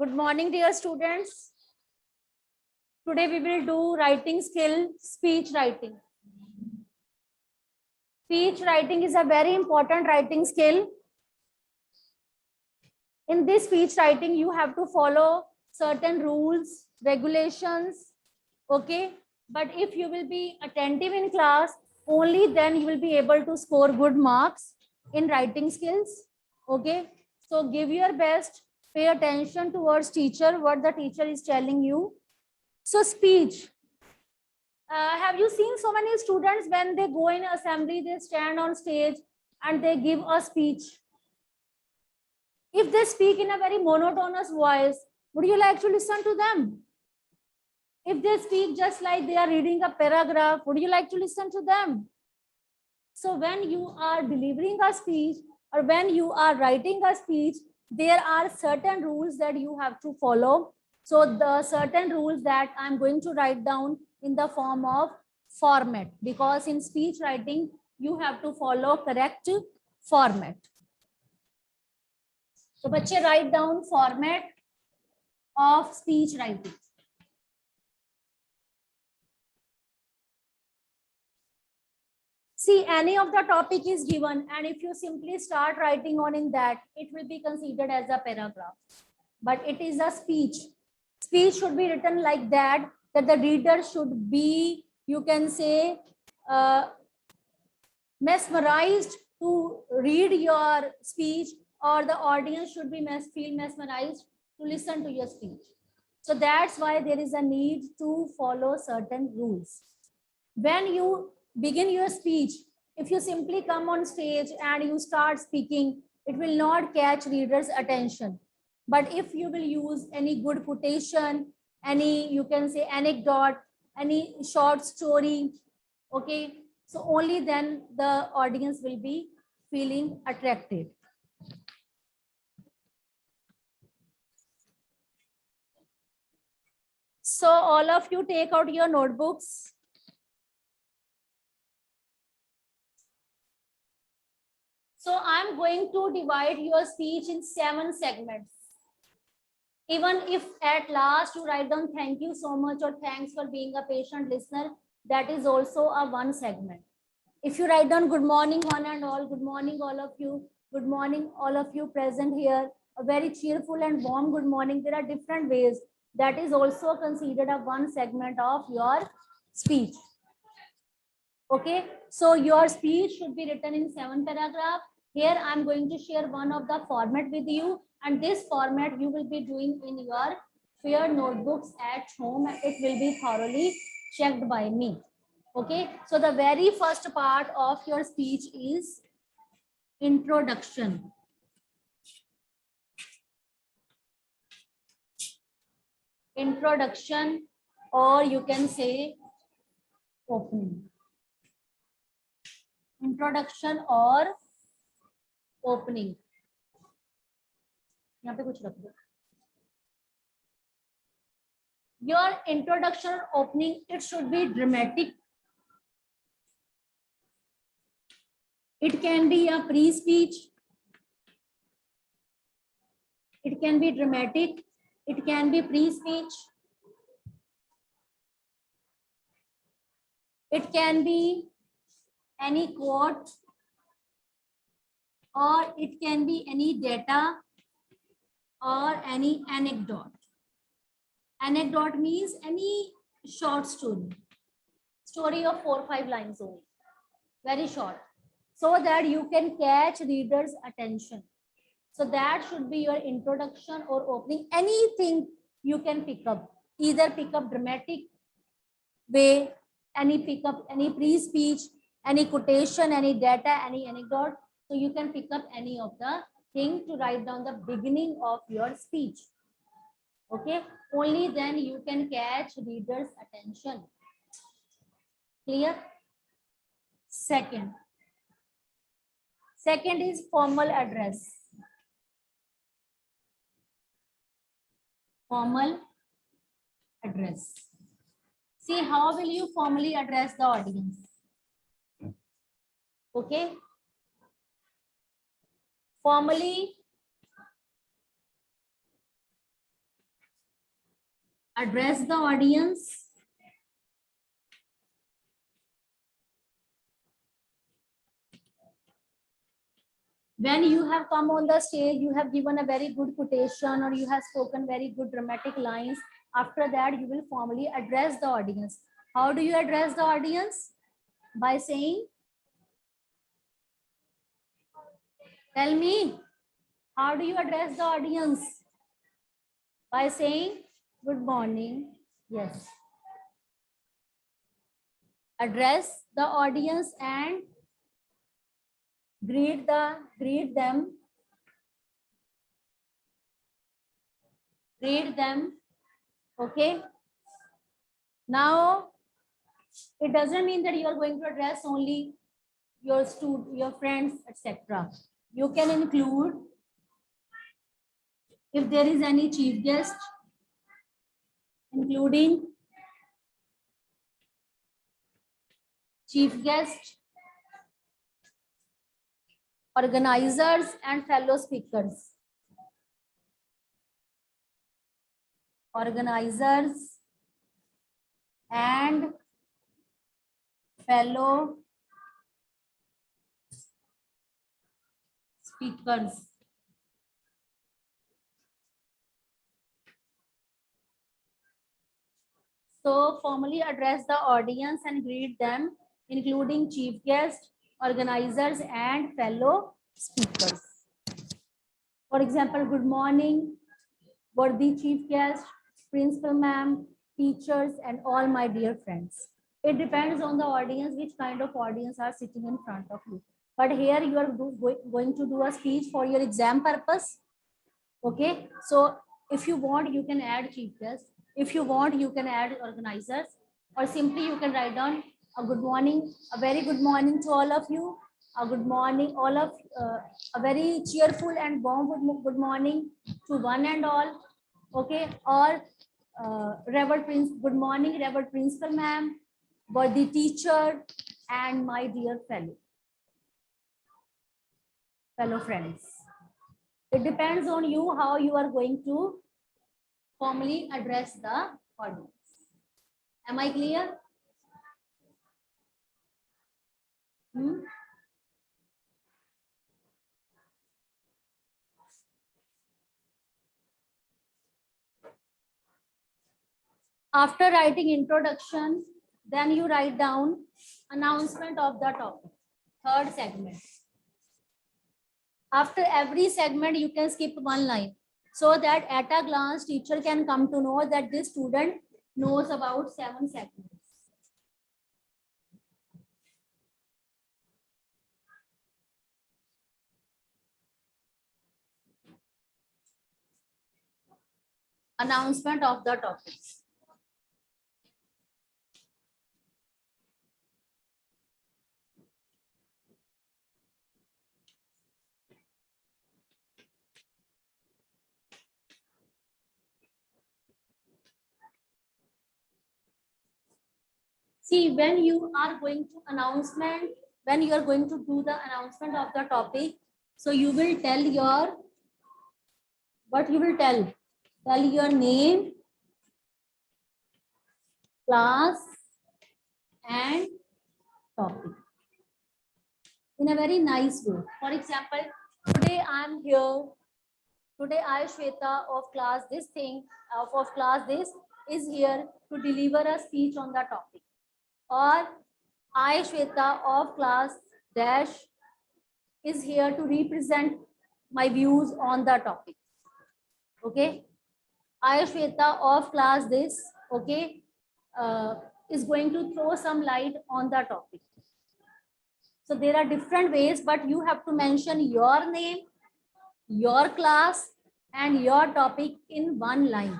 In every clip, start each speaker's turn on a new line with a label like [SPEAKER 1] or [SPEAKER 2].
[SPEAKER 1] Good morning, dear students. Today we will do writing skill, speech writing. Speech writing is a very important writing skill. In this speech writing, you have to follow certain rules, regulations, okay? But if you will be attentive in class, only then you will be able to score good marks in writing skills, okay? So give your best, pay attention towards teacher, what the teacher is telling you. So speech. Have you seen so many students when they go in assembly, they stand on stage and they give a speech? If they speak in a very monotonous voice, would you like to listen to them? If they speak just like they are reading a paragraph, would you like to listen to them? So when you are delivering a speech or when you are writing a speech, there are certain rules that you have to follow. So the certain rules that I'm going to write down in the form of format, because in speech writing, you have to follow correct format. So बच्चे write down format of speech writing. See, any of the topic is given, and if you simply start writing on in that, it will be considered as a paragraph. But it is a speech. Speech should be written like that the reader should be, you can say, mesmerized to read your speech, or the audience should be feel mesmerized to listen to your speech. So that's why there is a need to follow certain rules. When you begin your speech, if you simply come on stage and you start speaking, it will not catch readers' attention. But if you will use any good quotation, any, you can say, anecdote, any short story, okay, so only then the audience will be feeling attracted. So all of you take out your notebooks. So I'm going to divide your speech in 7 segments. Even if at last you write down thank you so much or thanks for being a patient listener, that is also a one segment. If you write down good morning one and all, good morning all of you, good morning all of you present here, a very cheerful and warm good morning, there are different ways. That is also considered a one segment of your speech. Okay, so your speech should be written in 7 paragraphs. Here I'm going to share one of the format with you, and this format you will be doing in your fair notebooks at home. It will be thoroughly checked by me. Okay, so the very first part of your speech is introduction. Introduction, or you can say opening. Introduction or opening. यहाँ पे कुछ रख दो. Your introduction or opening, it should be dramatic. It can be a pre-speech. It can be dramatic. It can be pre-speech. It can be any quote, or it can be any data or any anecdote. Anecdote means any short story of 4 or 5 lines only, very short, so that you can catch readers' attention. So that should be your introduction or opening. Anything you can pick up, either pick up dramatic way, pick up any pre-speech, any quotation, any data, any anecdote. So you can pick up any of the thing to write down the beginning of your speech. Okay, only then you can catch readers' attention. Clear? Second is formal address. Formal address. See, how will you formally address the audience? Okay. Formally, address the audience. When you have come on the stage, you have given a very good quotation or you have spoken very good dramatic lines. After that, you will formally address the audience. How do you address the audience? By saying, tell me, how do you address the audience? By saying, good morning. Yes. Address the audience and greet them. Greet them. Okay. Now, it doesn't mean that you are going to address only your students, your friends, etc. You can include, if there is any chief guest, including chief guest, organizers and fellow speakers. Organizers and fellow speakers. So formally address the audience and greet them, including chief guest, organizers and fellow speakers. For example, good morning, worthy chief guest, principal ma'am, teachers and all my dear friends. It depends on the audience, which kind of audience are sitting in front of you. But here you are going to do a speech for your exam purpose. Okay, so if you want, you can add chief guest. If you want, you can add organizers, or simply you can write down a good morning, a very good morning to all of you. A good morning, all of a very cheerful and warm good morning to one and all. Okay, or Reverend Prince, good morning, Reverend Principal ma'am, worthy teacher, and my dear fellow friends. It depends on you how you are going to formally address the audience. Am I clear? After writing introduction, then you write down announcement of the topic, third segment. After every segment, you can skip one line so that at a glance, teacher can come to know that this student knows about 7 segments. Announcement of the topics. See, when you are going to announcement, when you are going to do the announcement of the topic, so you will tell your, what you will tell? Tell your name, class, and topic in a very nice way. For example, today I am here. Today I, Shweta, of class this thing, of class this, is here to deliver a speech on the topic. Or I, Shweta, of class dash, is here to represent my views on the topic. Okay. I, Shweta, of class this, okay, is going to throw some light on the topic. So there are different ways, but you have to mention your name, your class, and your topic in one line.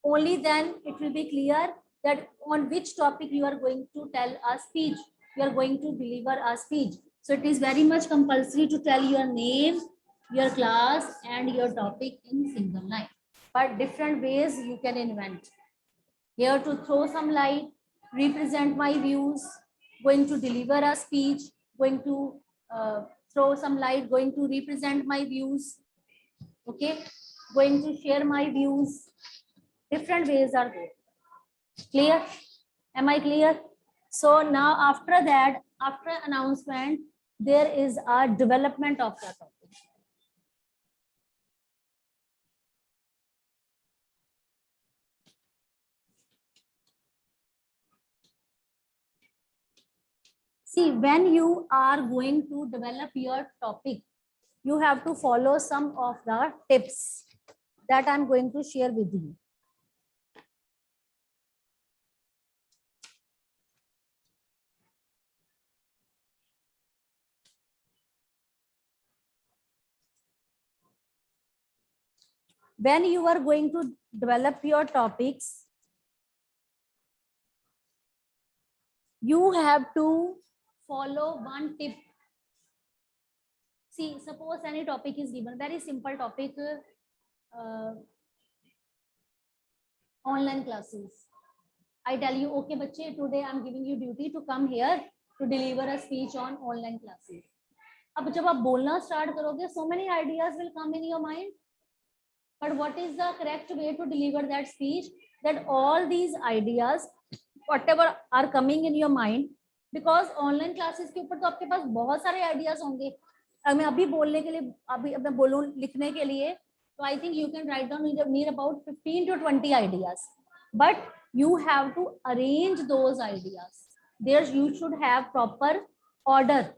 [SPEAKER 1] Only then it will be clear that on which topic you are going to tell a speech, you are going to deliver a speech. So it is very much compulsory to tell your name, your class, and your topic in single line. But different ways you can invent. Here to throw some light, represent my views, going to deliver a speech, going to throw some light, going to represent my views, okay, going to share my views. Different ways are there. Clear? Am I clear? So now after that, after announcement, there is a development of the topic. See, when you are going to develop your topic, you have to follow some of the tips that I'm going to share with you. When you are going to develop your topics, you have to follow one tip. See, suppose any topic is given, very simple topic, online classes. I tell you, okay, bache, today I'm giving you duty to come here to deliver a speech on online classes. अब जब आप बोलना start करोगे, so many ideas will come in your mind. But what is the correct way to deliver that speech? That all these ideas, whatever are coming in your mind, because online classes के ऊपर तो आपके पास बहुत सारे ideas होंगे. मैं अभी बोलने के लिए, अभी मैं बोलूं लिखने के लिए, so I think you can write down near about 15 to 20 ideas. But you have to arrange those ideas. There you should have proper order.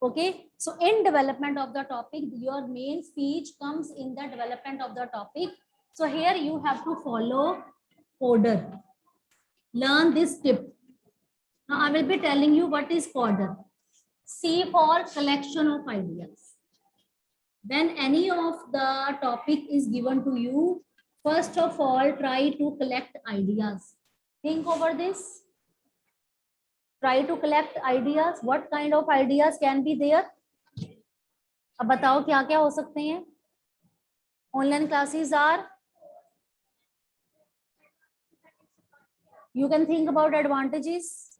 [SPEAKER 1] Okay, so in development of the topic, your main speech comes in the development of the topic. So here you have to follow order. Learn this tip. Now I will be telling you what is order. C for collection of ideas. When any of the topic is given to you, first of all, try to collect ideas. Think over this. Try to collect ideas. What kind of ideas can be there? अब बताओ क्या क्या हो सकते हैं? Online classes are, you can think about advantages,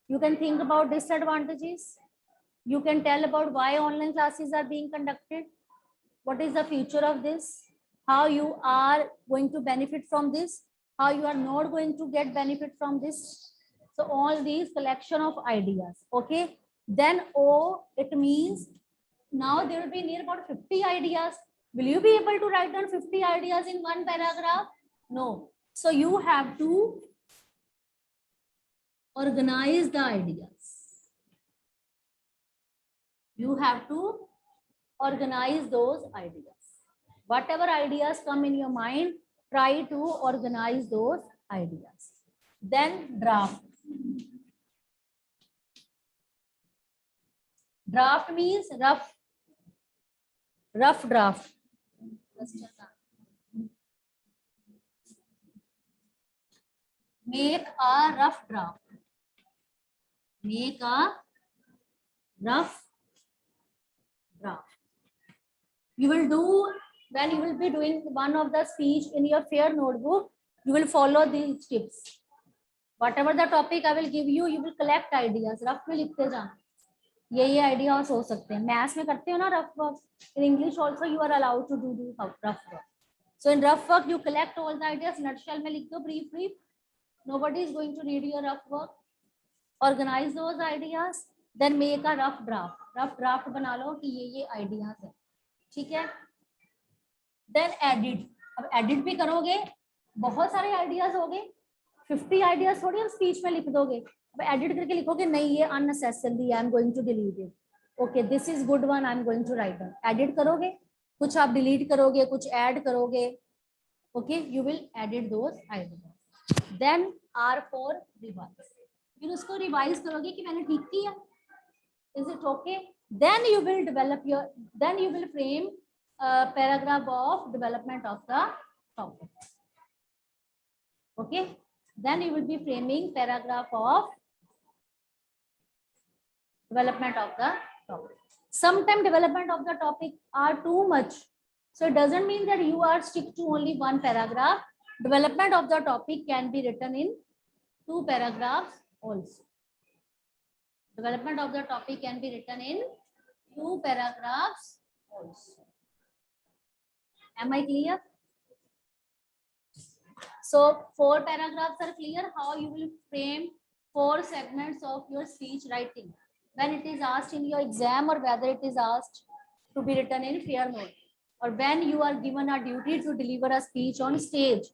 [SPEAKER 1] you can think about disadvantages, you can tell about why online classes are being conducted, what is the future of this, how you are going to benefit from this, how you are not going to get benefit from this. So all these collection of ideas. Okay, then O, it means now there will be near about 50 ideas. Will you be able to write down 50 ideas in one paragraph? No. So you have to organize the ideas. You have to organize those ideas. Whatever ideas come in your mind, try to organize those ideas. Then draft. Draft means rough draft. Make a rough draft. Make a rough draft. You will do, when you will be doing one of the speech in your fair notebook, you will follow these tips. Whatever the topic I will give you, you will collect ideas. Rough में लिखते जाना. ये ideas हो सकते हैं. Maths में करते हो ना rough work. In English also you are allowed to do rough work. So in rough work you collect all the ideas. Nutshell में लिख दो brief. Nobody is going to read your rough work. Organize those ideas. Then make a rough draft. Rough draft बना लो कि ये ideas है. ठीक है? Then edit. अब edit भी करोगे, बहुत सारे ideas हो गए. 50 ideas थोड़ी हम speech में लिख दोगे. अब edit करके लिखोगे नहीं ये unnecessary, I am going to delete it. Okay, this is good one, I am going to write down. Edit करोगे, कुछ आप delete करोगे, कुछ add करोगे. Okay, you will edit those ideas. Then R for revise. फिर उसको revise करोगे कि मैंने ठीक किया. Is it okay? Then you will develop your, then you will frame a paragraph of development of the topic. Okay, then you will be framing paragraph of development of the topic. Sometimes development of the topic are too much, so it doesn't mean that you are stick to only one paragraph. Development of the topic can be written in 2 paragraphs also. Development of the topic can be written in 2 paragraphs also. Am I clear? So 4 paragraphs are clear. How you will frame 4 segments of your speech writing when it is asked in your exam, or whether it is asked to be written in fair note, or when you are given a duty to deliver a speech on stage.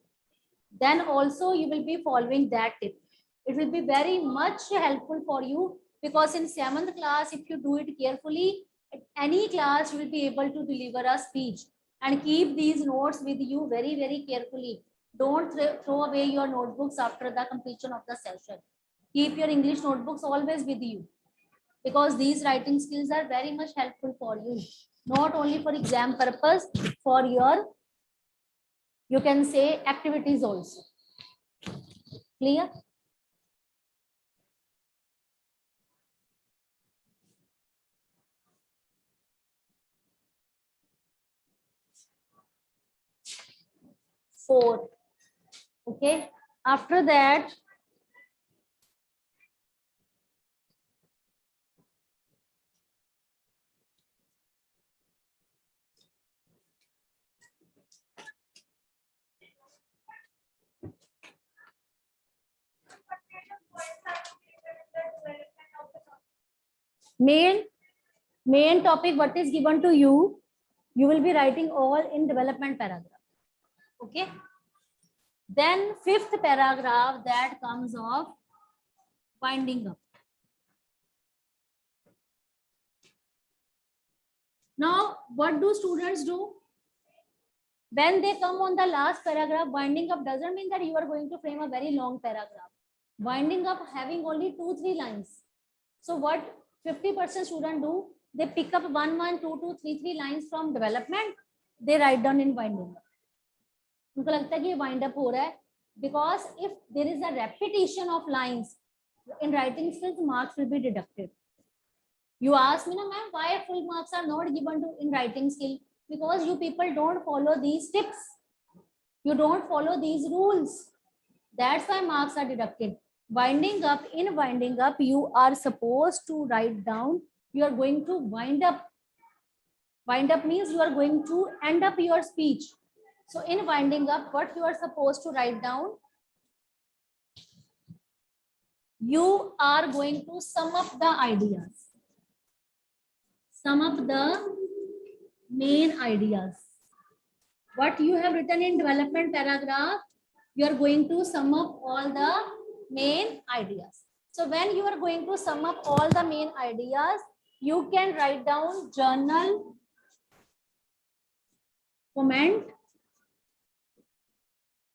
[SPEAKER 1] Then also you will be following that tip. It will be very much helpful for you, because in 7th class, if you do it carefully, at any class you will be able to deliver a speech. And keep these notes with you very, very carefully. Don't throw away your notebooks after the completion of the session. Keep your English notebooks always with you, because these writing skills are very much helpful for you, not only for exam purpose, for your, you can say, activities also. Clear? Four. Okay. After that, main topic what is given to you, you will be writing all in development paragraph. Okay. Then 5th paragraph, that comes of winding up. Now, what do students do? When they come on the last paragraph, winding up doesn't mean that you are going to frame a very long paragraph. Winding up having only 2-3 lines. So what 50% student do? They pick up 1, 2, 2, 3 lines from development. They write down in winding up. उनको लगता है कि wind up हो रहा है, because if there is a repetition of lines in writing skills, marks will be deducted. You ask me, ma'am, why full marks are not given to in writing skill? Because you people don't follow these tips. You don't follow these rules. That's why marks are deducted. Winding up, in winding up, you are supposed to write down, you are going to wind up. Wind up means you are going to end up your speech. So in winding up, what you are supposed to write down, you are going to sum up the ideas. Sum up the main ideas. What you have written in development paragraph, you are going to sum up all the main ideas. So when you are going to sum up all the main ideas, you can write down journal, comment,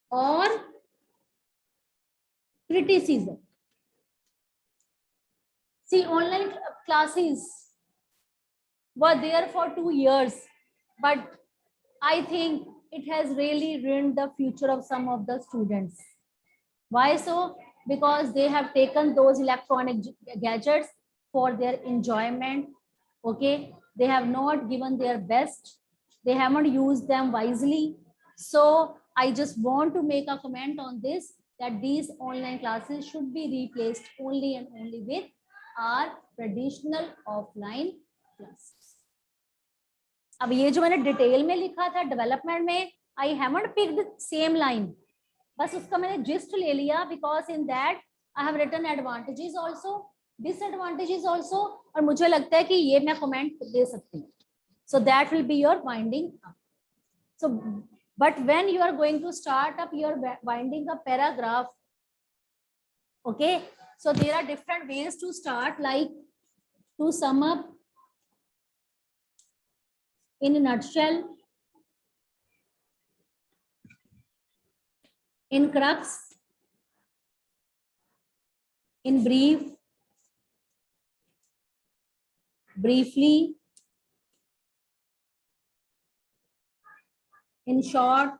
[SPEAKER 1] or criticism. See, online classes were there for 2 years, but I think it has really ruined the future of some of the students. Why so? Because they have taken those electronic gadgets for their enjoyment. Okay, they have not given their best. They haven't used them wisely. So I just want to make a comment on this, that these online classes should be replaced only and only with our traditional offline classes. अब ये जो मैंने detail में लिखा था development में, I haven't picked same line, बस उसका मैंने जिस्ट ले लिया, because in that I have written advantages also, disadvantages also, और मुझे लगता है कि ये मैं कमेंट दे सकती हूँ. So that will be your winding up. So but when you are going to start up your winding up paragraph, okay, so there are different ways to start, like to sum up in a nutshell, in crux, in brief, briefly, in short.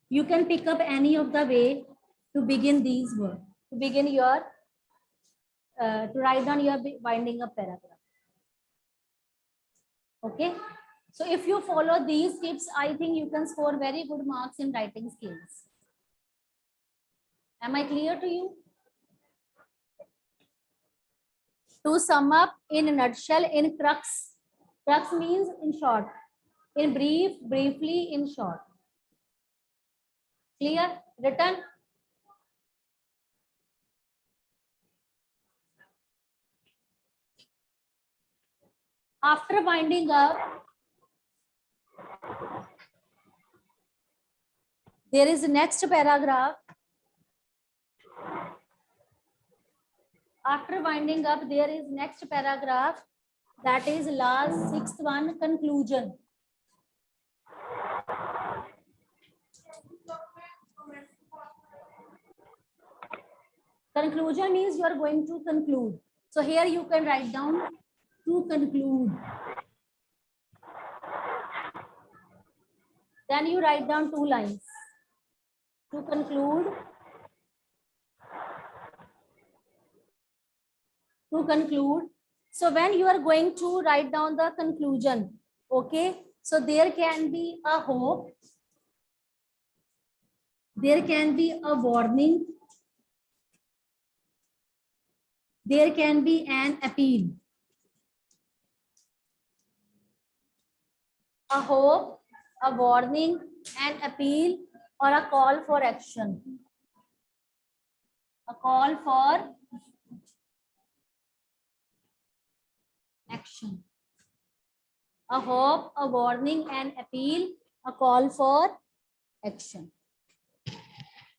[SPEAKER 1] You can pick up any of the way to begin these words, to begin your, to write down your winding up paragraph. Okay. So if you follow these tips, I think you can score very good marks in writing skills. Am I clear to you? To sum up in a nutshell, in crux. Crux means in short. In brief, briefly, in short. Clear? Written? After winding up, there is next paragraph. After winding up, there is next paragraph, that is last sixth one, conclusion. Conclusion means you are going to conclude. So here you can write down to conclude. Then you write down 2 lines. To conclude. To conclude. So when you are going to write down the conclusion, okay, so there can be a hope, there can be a warning, there can be an appeal. A hope, a warning, an appeal, or a call for action. A call for action. A hope, a warning, an appeal, a call for action.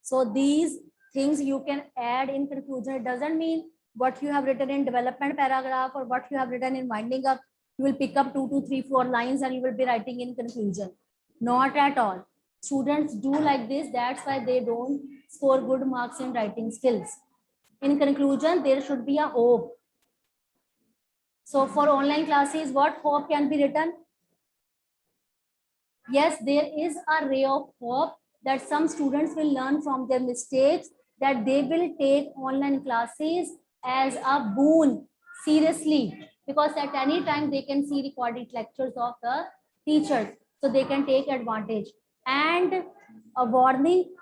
[SPEAKER 1] So these things you can add in conclusion. It doesn't mean what you have written in development paragraph or what you have written in winding up, you will pick up 2 to 3, 4 lines and you will be writing in conclusion. Not at all. Students do like this. That's why they don't score good marks in writing skills. In conclusion, there should be a hope. So for online classes, what hope can be written? Yes, there is a ray of hope that some students will learn from their mistakes, that they will take online classes as a boon, seriously, because at any time they can see recorded lectures of the teachers, so they can take advantage. And a warning,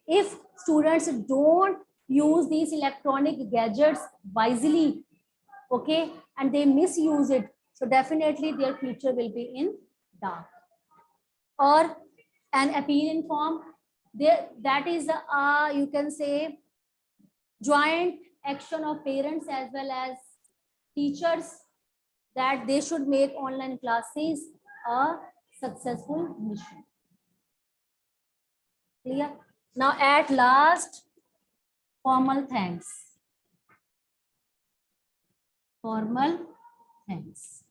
[SPEAKER 1] if students don't use these electronic gadgets wisely, okay, and they misuse it, so definitely their future will be in dark. Or an appeal in form, there, that is you can say joint action of parents as well as teachers, that they should make online classes a successful mission. Clear? Now at last, formal thanks. Formal thanks.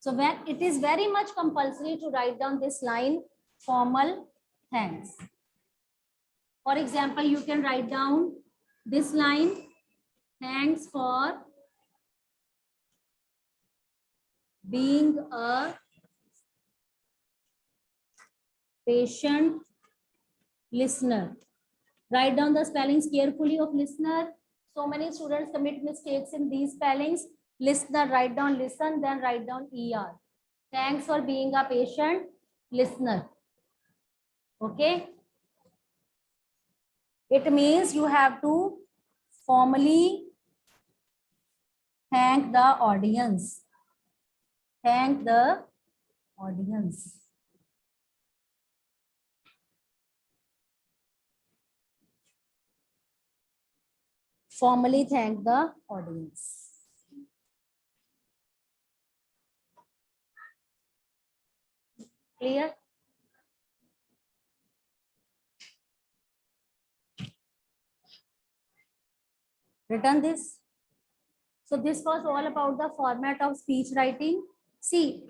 [SPEAKER 1] So when it is very much compulsory to write down this line, formal thanks. For example, you can write down this line, thanks for being a patient listener. Write down the spellings carefully of listener. So many students commit mistakes in these spellings. Listener, write down listen, then write down ER. Thanks for being a patient listener. Okay. It means you have to formally thank the audience. Thank the audience. Formally thank the audience. Clear? Written this. So this was all about the format of speech writing. See,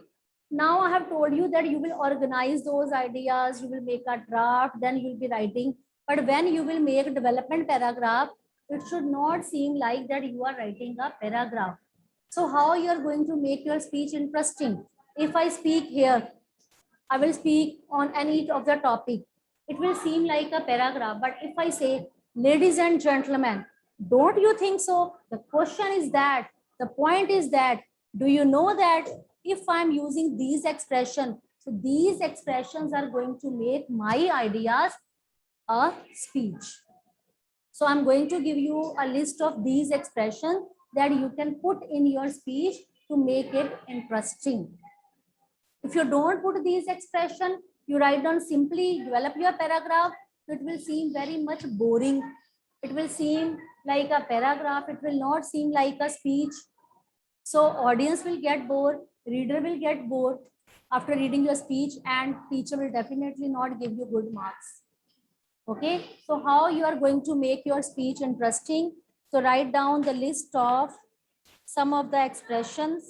[SPEAKER 1] now I have told you that you will organize those ideas, you will make a draft, then you will be writing. But when you will make a development paragraph, it should not seem like that you are writing a paragraph. So how you are going to make your speech interesting? If I speak here, I will speak on any of the topic. It will seem like a paragraph. But if I say, ladies and gentlemen, don't you think so? The question is that, the point is that, do you know that if I'm using these expressions, so these expressions are going to make my ideas a speech. So I'm going to give you a list of these expressions that you can put in your speech to make it interesting. If you don't put these expressions, you write down simply, develop your paragraph, it will seem very much boring. It will seem like a paragraph. It will not seem like a speech. So audience will get bored. Reader will get bored after reading your speech, and teacher will definitely not give you good marks. Okay, so how you are going to make your speech interesting? So write down the list of some of the expressions.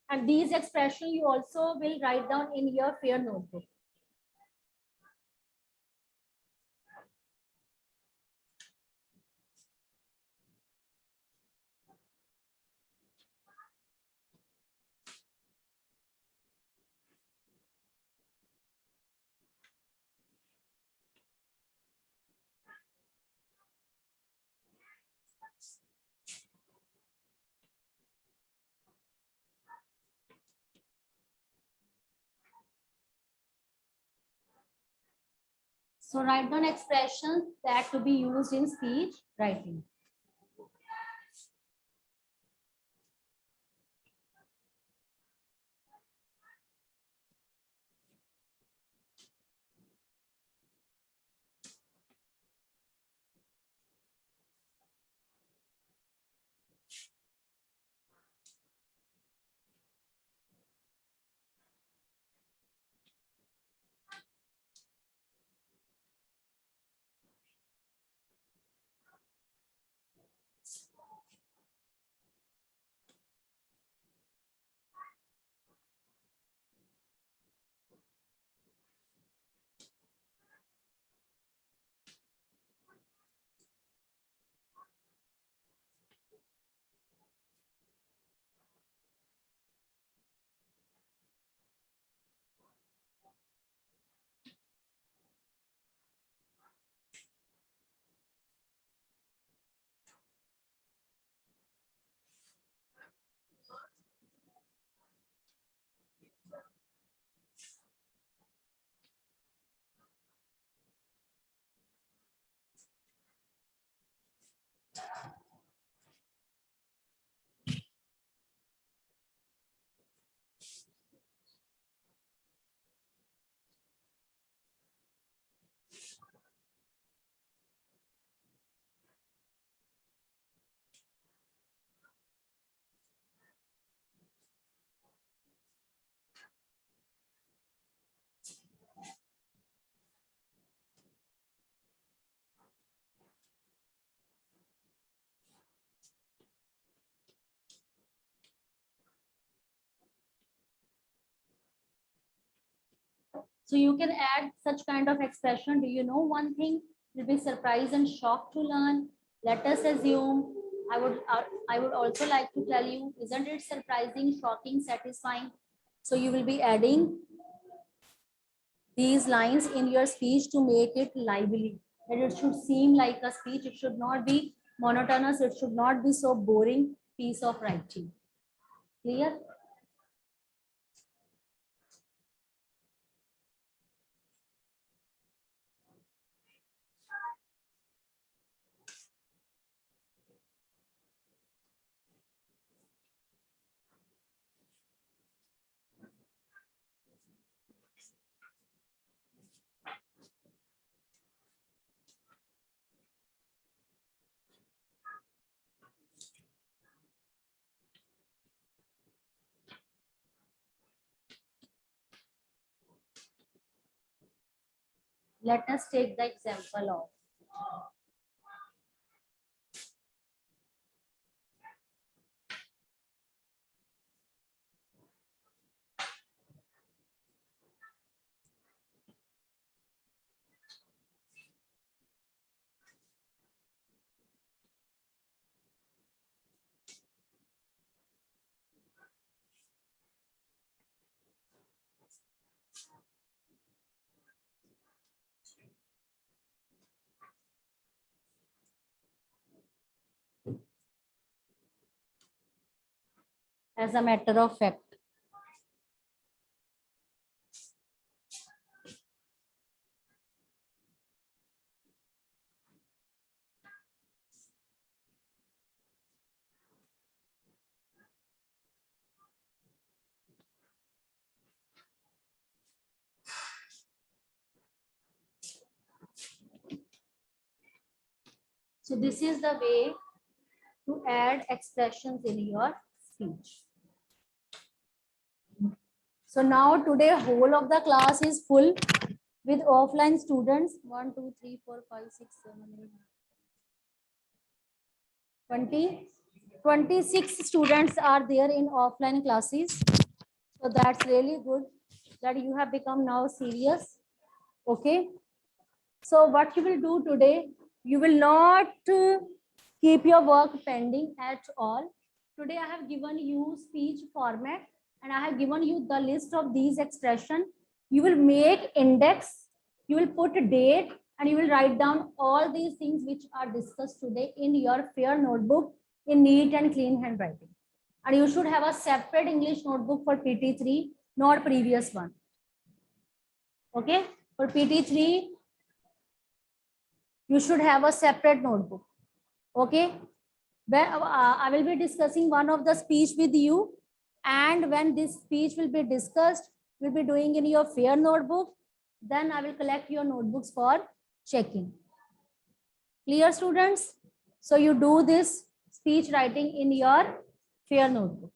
[SPEAKER 1] And these expressions you also will write down in your fair notebook. So write down expressions that to be used in speech writing. So you can add such kind of expression. Do you know one thing? You'll be surprised and shocked to learn. Let us assume. I would also like to tell you, isn't it surprising, shocking, satisfying? So you will be adding these lines in your speech to make it lively. And it should seem like a speech. It should not be monotonous. It should not be so boring piece of writing. Clear? Let us take the example of as a matter of fact. So this is the way to add expressions in your speech. So now today whole of the class is full with offline students. 1, 2, 3, 4, 5, 6, 7, 8, 20. 26 students are there in offline classes. So that's really good that you have become now serious. Okay. So what you will do today, you will not keep your work pending at all. Today I have given you speech format and I have given you the list of these expressions. You will make index, you will put a date and you will write down all these things which are discussed today in your fair notebook in neat and clean handwriting. And you should have a separate English notebook for PT3, not previous one. Okay, for PT3, you should have a separate notebook. Okay, when I will be discussing one of the speech with you, and when this speech will be discussed, you'll be doing in your fair notebook. Then I will collect your notebooks for checking. Clear, students? So you do this speech writing in your fair notebook.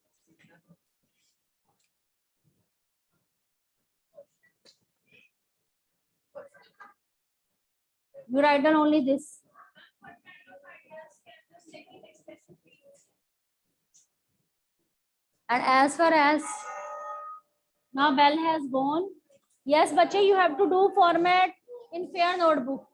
[SPEAKER 1] You write down only this. And as far as now bell has gone. Yes, bache, you have to do format in fair notebook.